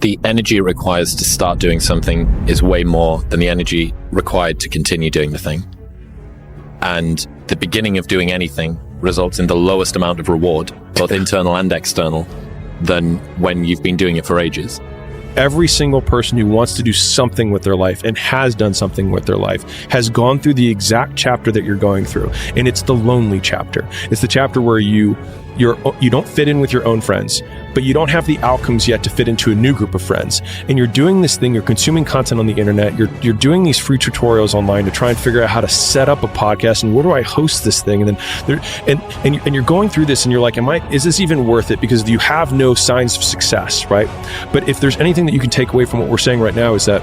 the energy it requires to start doing something is way more than the energy required to continue doing the thing. And the beginning of doing anything results in the lowest amount of reward, both internal and external, than when you've been doing it for ages. Every single person who wants to do something with their life and has done something with their life has gone through the exact chapter that you're going through. And it's the lonely chapter. It's the chapter where you don't fit in with your own friends, but you don't have the outcomes yet to fit into a new group of friends. And you're doing this thing, you're consuming content on the internet, you're doing these free tutorials online to try and figure out how to set up a podcast and where do I host this thing? And then you're going through this and you're like, is this even worth it? Because you have no signs of success, right? But if there's anything that you can take away from what we're saying right now, is that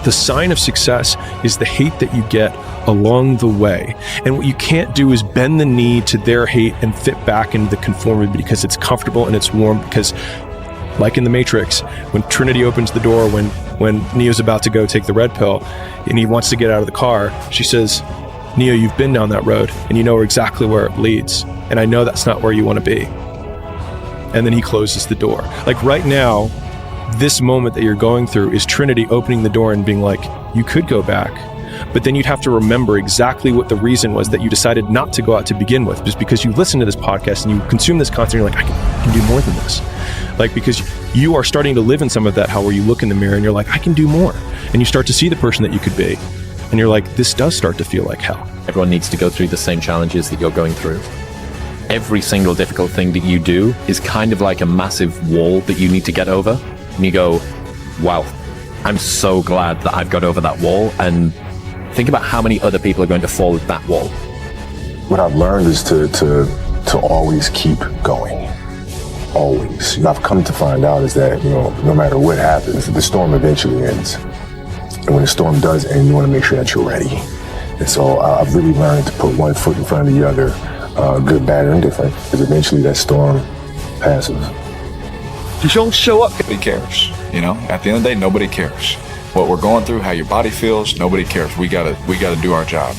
the sign of success is the hate that you get along the way. And what you can't do is bend the knee to their hate and fit back into the conformity because it's comfortable and it's warm. Because like in the Matrix, when Trinity opens the door, when Neo's about to go take the red pill and he wants to get out of the car, she says, Neo, you've been down that road and you know exactly where it leads. And I know that's not where you want to be. And then he closes the door. Like right now, this moment that you're going through is Trinity opening the door and being like, you could go back, but then you'd have to remember exactly what the reason was that you decided not to go out to begin with, just because you listen to this podcast and you consume this content, you're like, I can do more than this. Like, because you are starting to live in some of that hell where you look in the mirror and you're like, I can do more. And you start to see the person that you could be. And you're like, this does start to feel like hell. Everyone needs to go through the same challenges that you're going through. Every single difficult thing that you do is kind of like a massive wall that you need to get over. And you go, wow, I'm so glad that I've got over that wall. And think about how many other people are going to fall at that wall. What I've learned is to always keep going. Always. I've come to find out is that, no matter what happens, the storm eventually ends. And when the storm does end, you want to make sure that you're ready. And so I've really learned to put one foot in front of the other, good, bad, or indifferent, because eventually that storm passes. You don't show up. Nobody cares. At the end of the day, nobody cares. What we're going through, how your body feels, nobody cares. We gotta do our job.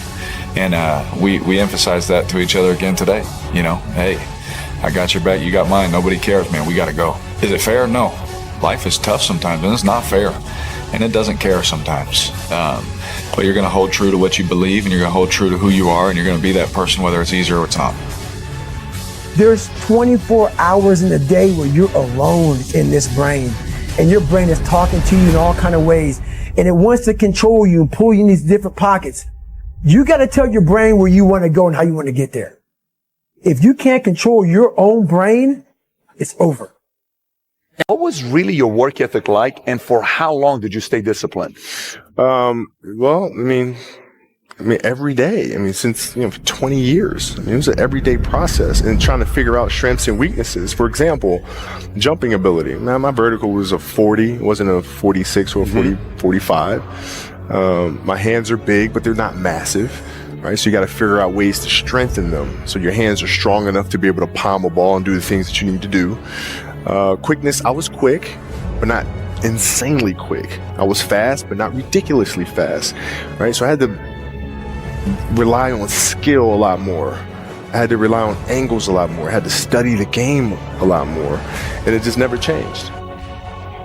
And we emphasize that to each other again today. Hey, I got your back, you got mine. Nobody cares, man. We gotta go. Is it fair? No. Life is tough sometimes, and it's not fair. And it doesn't care sometimes. But you're gonna hold true to what you believe, and you're gonna hold true to who you are, and you're gonna be that person whether it's easy or it's not. There's 24 hours in a day where you're alone in this brain, and your brain is talking to you in all kind of ways, and it wants to control you and pull you in these different pockets. You got to tell your brain where you want to go and how you want to get there. If you can't control your own brain, it's over. What was really your work ethic like, and for how long did you stay disciplined? Every day. Since, for 20 years. It was an everyday process and trying to figure out strengths and weaknesses. For example, jumping ability. Now, my vertical was a 40, it wasn't a 46 or a 45. My hands are big, but they're not massive, right? So you got to figure out ways to strengthen them so your hands are strong enough to be able to palm a ball and do the things that you need to do. Quickness, I was quick, but not insanely quick. I was fast, but not ridiculously fast, right? So I had to rely on skill a lot more. I had to rely on angles a lot more. I had to study the game a lot more, and it just never changed.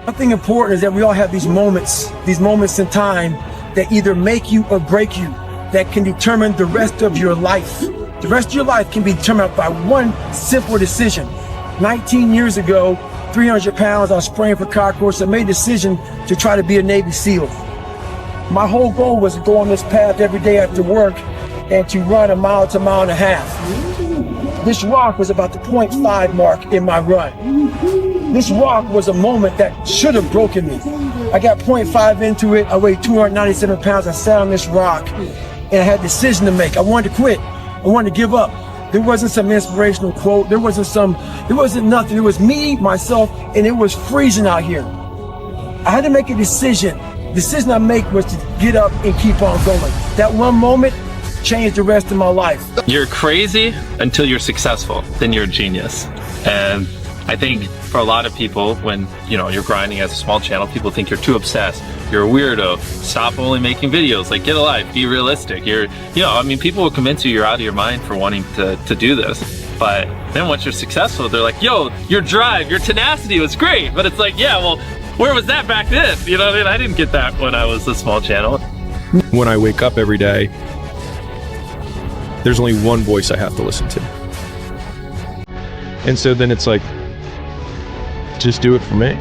One thing important is that we all have these moments in time that either make you or break you, that can determine the rest of your life. The rest of your life can be determined by one simple decision. 19 years ago, 300 pounds, I was spraying for cockroaches. I made a decision to try to be a Navy SEAL. My whole goal was to go on this path every day after work and to run a mile to a mile and a half. This rock was about the 0.5 mark in my run. This rock was a moment that should have broken me. I got 0.5 into it. I weighed 297 pounds. I sat on this rock and I had a decision to make. I wanted to quit. I wanted to give up. There wasn't some inspirational quote. There wasn't nothing. It was me, myself, and it was freezing out here. I had to make a decision. The decision I made was to get up and keep on going. That one moment changed the rest of my life. You're crazy until you're successful, then you're a genius. And I think for a lot of people, when you're grinding as a small channel, people think you're too obsessed. You're a weirdo. Stop only making videos. Like, get a life. Be realistic. People will convince you're out of your mind for wanting to do this. But then once you're successful, they're like, yo, your drive, your tenacity was great. But it's like, yeah, well, Where was that back then? You know what I mean? I didn't get that when I was a small channel. When I wake up every day, there's only one voice I have to listen to. And so then it's like, just do it for me.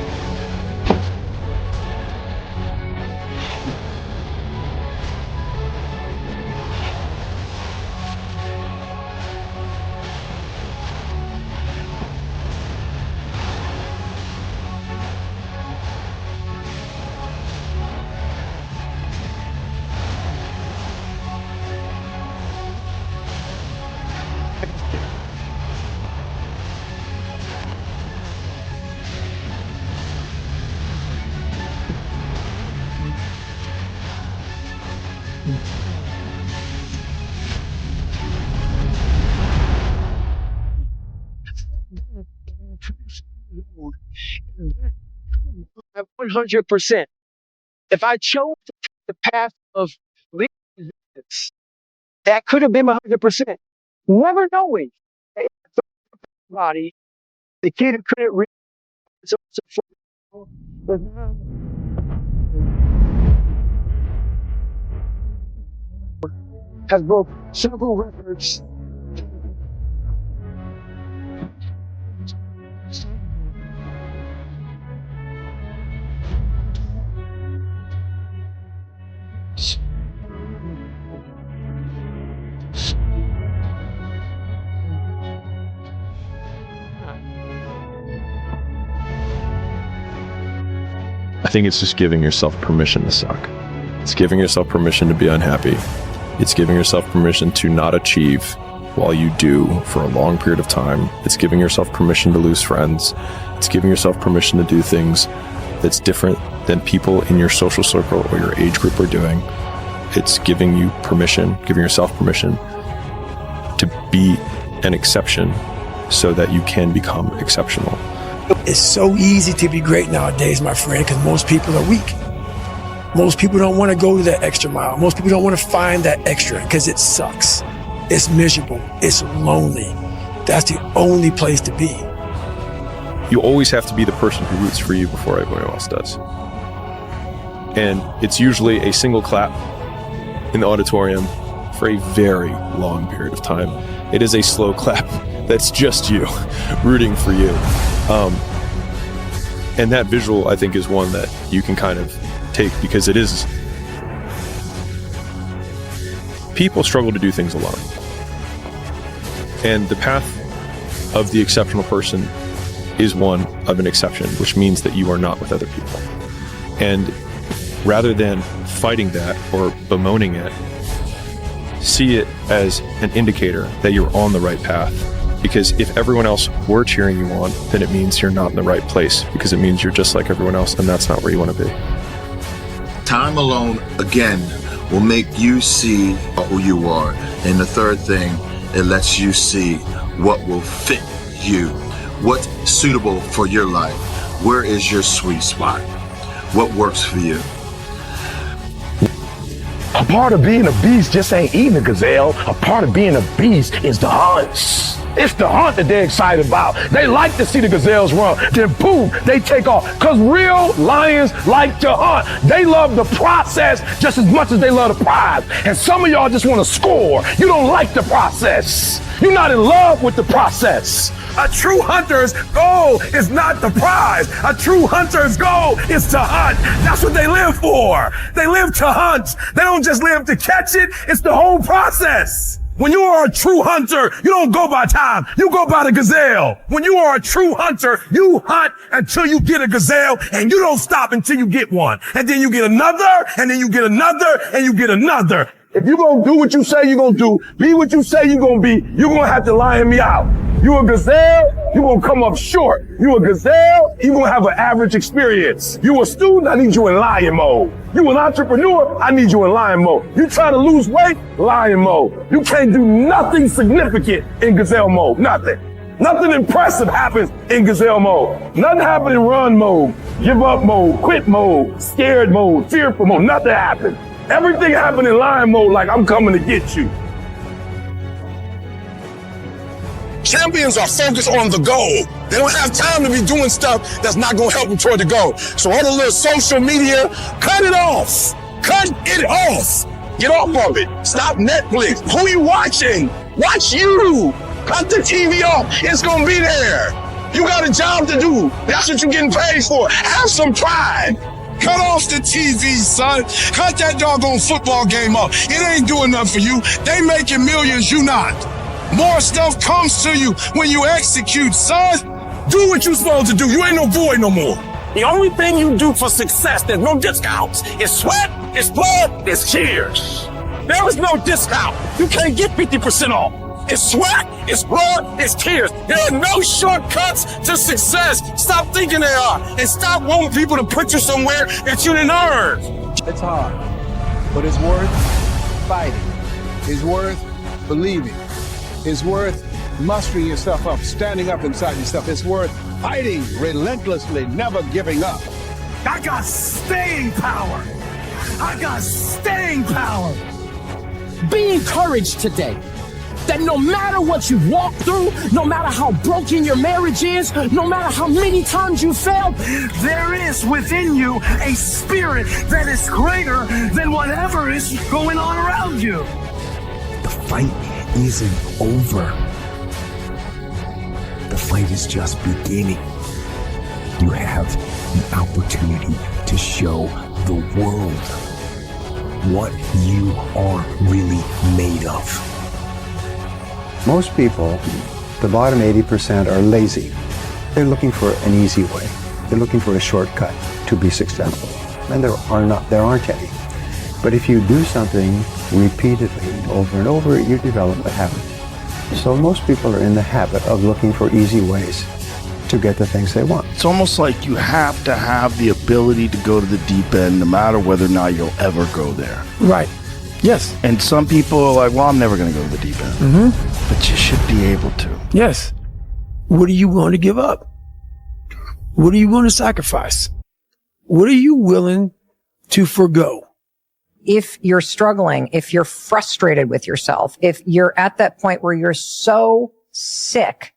At 100%. If I chose the path of leading resistance, that could have been 100%. Never knowing. Body, the kid who couldn't read, has broke several records. I think it's just giving yourself permission to suck. It's giving yourself permission to be unhappy. It's giving yourself permission to not achieve while you do for a long period of time. It's giving yourself permission to lose friends. It's giving yourself permission to do things that's different than people in your social circle or your age group are doing. It's giving you permission, giving yourself permission to be an exception so that you can become exceptional. It's so easy to be great nowadays, my friend, because most people are weak. Most people don't want to go to that extra mile. Most people don't want to find that extra because it sucks. It's miserable. It's lonely. That's the only place to be. You always have to be the person who roots for you before everyone else does. And it's usually a single clap in the auditorium for a very long period of time. It is a slow clap that's just you rooting for you. And that visual, I think, is one that you can kind of take because it is. People struggle to do things alone. And the path of the exceptional person is one of an exception, which means that you are not with other people. And rather than fighting that or bemoaning it, see it as an indicator that you're on the right path. Because if everyone else were cheering you on, then it means you're not in the right place, because it means you're just like everyone else, and that's not where you want to be. Time alone, again, will make you see who you are. And the third thing, it lets you see what will fit you, what's suitable for your life. Where is your sweet spot? What works for you? A part of being a beast just ain't eating a gazelle. A part of being a beast is the hunts. It's the hunt that they're excited about. They like to see the gazelles run. Then boom, they take off. Because real lions like to hunt. They love the process just as much as they love the prize. And some of y'all just want to score. You don't like the process. You're not in love with the process. A true hunter's goal is not the prize. A true hunter's goal is to hunt. That's what they live for. They live to hunt. They don't just live to catch it. It's the whole process. When you are a true hunter, you don't go by time. You go by the gazelle. When you are a true hunter, you hunt until you get a gazelle, and you don't stop until you get one. And then you get another, and then you get another, and you get another. If you're going to do what you say you're going to do, be what you say you're going to be, you're going to have to lion me out. You a gazelle, you're going to come up short. You a gazelle, you're going to have an average experience. You a student, I need you in lion mode. You an entrepreneur, I need you in lion mode. You trying to lose weight, lion mode. You can't do nothing significant in gazelle mode, nothing. Nothing impressive happens in gazelle mode. Nothing happens in run mode, give up mode, quit mode, scared mode, fearful mode, nothing happens. Everything happened in lion mode like I'm coming to get you. Champions are focused on the goal. They don't have time to be doing stuff that's not going to help them toward the goal. So all the little social media, cut it off. Cut it off. Get off of it. Stop Netflix. Who you watching? Watch you. Cut the TV off. It's going to be there. You got a job to do. That's what you're getting paid for. Have some pride. Cut off the TV, son. Cut that doggone football game off. It ain't doing nothing for you. They making millions, you not. More stuff comes to you when you execute, son. Do what you supposed to do. You ain't no boy no more. The only thing you do for success, there's no discounts. It's sweat, it's blood, it's tears. There is no discount. You can't get 50% off. It's sweat, it's blood, it's tears. There are no shortcuts to success. Stop thinking there are. And stop wanting people to put you somewhere that you didn't earn. It's hard, but it's worth fighting. It's worth believing. It's worth mustering yourself up, standing up inside yourself. It's worth fighting relentlessly, never giving up. I got staying power. I got staying power. Be encouraged today that no matter what you've walked through, no matter how broken your marriage is, no matter how many times you failed, There is within you a spirit that is greater than whatever is going on around you. the fight isn't over. The fight is just beginning. You have the opportunity to show the world what you are really made of. Most people, the bottom 80%, are lazy. They're looking for an easy way. They're looking for a shortcut to be successful. And there aren't any. But if you do something repeatedly, over and over, you develop a habit. So most people are in the habit of looking for easy ways to get the things they want. It's almost like you have to have the ability to go to the deep end no matter whether or not you'll ever go there. Right. Yes. And some people are like, well, I'm never going to go to the deep end. Mm-hmm. But you should be able to. Yes. What are you willing to give up? What are you willing to sacrifice? What are you willing to forgo? If you're struggling, if you're frustrated with yourself, if you're at that point where you're so sick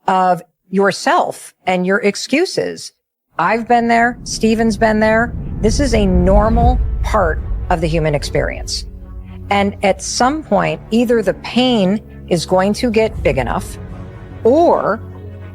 of yourself and your excuses, I've been there, Stephen's been there. This is a normal part of the human experience. And at some point, either the pain is going to get big enough, or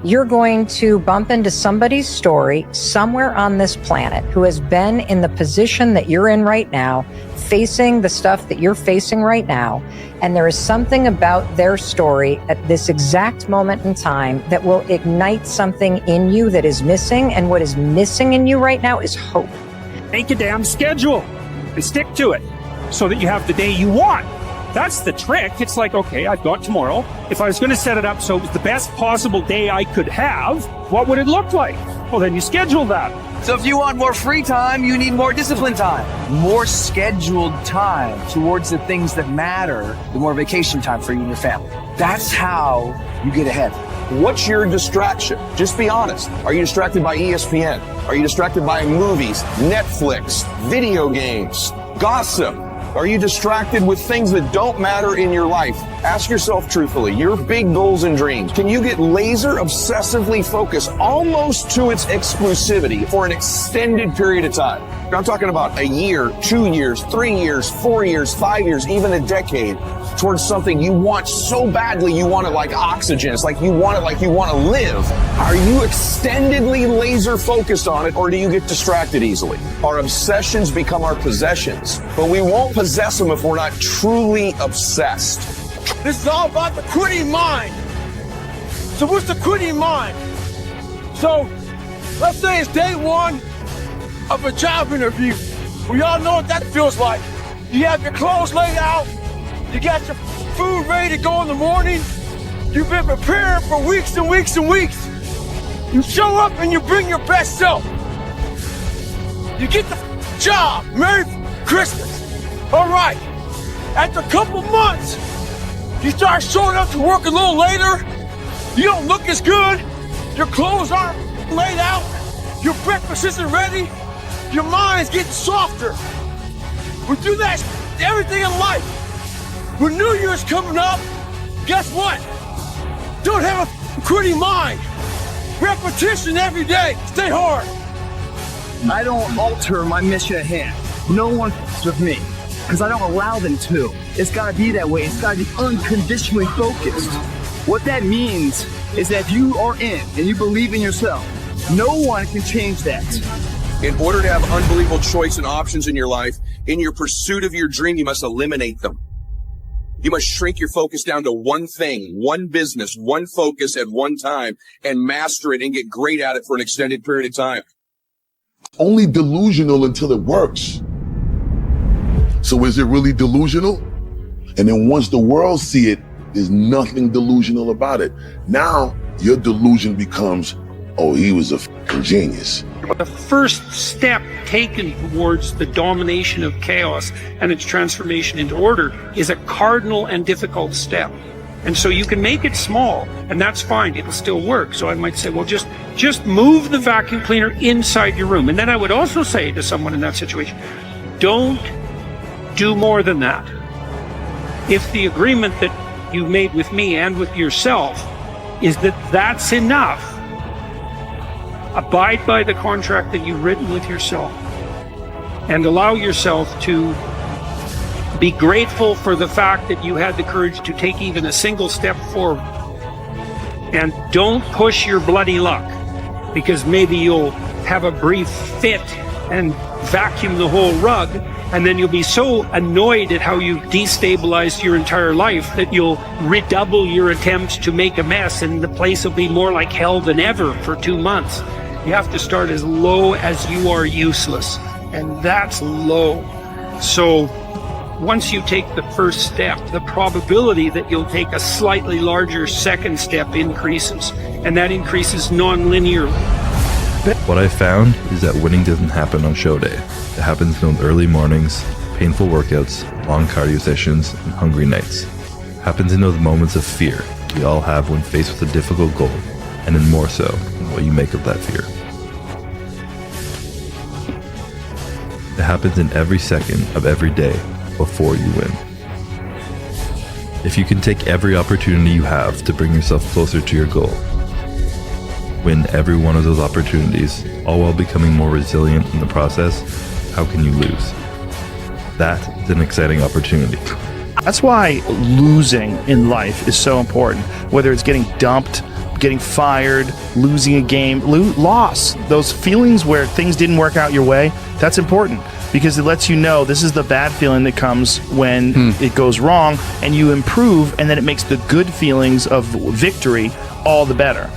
you're going to bump into somebody's story somewhere on this planet who has been in the position that you're in right now, facing the stuff that you're facing right now. And there is something about their story at this exact moment in time that will ignite something in you that is missing. And what is missing in you right now is hope. Make a damn schedule and stick to it so that you have the day you want. That's the trick. It's like, okay, I've got tomorrow. If I was going to set it up so it was the best possible day I could have, what would it look like? Well, then you schedule that. So if you want more free time, you need more disciplined time. More scheduled time towards the things that matter, the more vacation time for you and your family. That's how you get ahead. What's your distraction? Just be honest. Are you distracted by ESPN? Are you distracted by movies, Netflix, video games, gossip? Are you distracted with things that don't matter in your life? Ask yourself truthfully, your big goals and dreams. Can you get laser obsessively focused almost to its exclusivity for an extended period of time? I'm talking about a year, 2 years, 3 years, 4 years, 5 years, even a decade towards something you want so badly you want it like oxygen. It's like you want it like you want to live. Are you extendedly laser focused on it, or do you get distracted easily? Our obsessions become our possessions, but we won't possess them if we're not truly obsessed. This is all about the quitting mind. So what's the quitting mind? So let's say it's day one of a job interview. We all know what that feels like. You have your clothes laid out. You got your food ready to go in the morning. You've been preparing for weeks and weeks and weeks. You show up and you bring your best self. You get the job. Merry Christmas. All right. After a couple months, you start showing up to work a little later. You don't look as good. Your clothes aren't laid out. Your breakfast isn't ready. Your mind's getting softer. We do that everything in life. When New Year's coming up, guess what? Don't have a quitting mind. Repetition every day. Stay hard. I don't alter my mission at hand. No one with me, because I don't allow them to. It's got to be that way. It's got to be unconditionally focused. What that means is that if you are in and you believe in yourself, no one can change that. In order to have unbelievable choice and options in your life, in your pursuit of your dream, you must eliminate them. You must shrink your focus down to one thing, one business, one focus at one time, and master it and get great at it for an extended period of time. Only delusional until it works. So is it really delusional? And then once the world see it, there's nothing delusional about it. Now your delusion becomes, oh, he was a f***ing genius. The first step taken towards the domination of chaos and its transformation into order is a cardinal and difficult step. And so you can make it small, and that's fine. It'll still work. So I might say, well, just move the vacuum cleaner inside your room. And then I would also say to someone in that situation, don't do more than that. If the agreement that you made with me and with yourself is that that's enough, abide by the contract that you've written with yourself and allow yourself to be grateful for the fact that you had the courage to take even a single step forward. And don't push your bloody luck, because maybe you'll have a brief fit and vacuum the whole rug, and then you'll be so annoyed at how you've destabilized your entire life that you'll redouble your attempts to make a mess, and the place will be more like hell than ever for 2 months. You have to start as low as you are useless, and that's low. So once you take the first step, the probability that you'll take a slightly larger second step increases, and that increases non-linearly. What I found is that winning doesn't happen on show day. It happens in those early mornings, painful workouts, long cardio sessions, and hungry nights. It happens in those moments of fear we all have when faced with a difficult goal, and then more so in what you make of that fear. It happens in every second of every day before you win. If you can take every opportunity you have to bring yourself closer to your goal, win every one of those opportunities, all while becoming more resilient in the process, how can you lose? That is an exciting opportunity. That's why losing in life is so important. Whether it's getting dumped, getting fired, losing a game, loss, those feelings where things didn't work out your way, that's important, because it lets you know this is the bad feeling that comes when it goes wrong, and you improve, and then it makes the good feelings of victory all the better.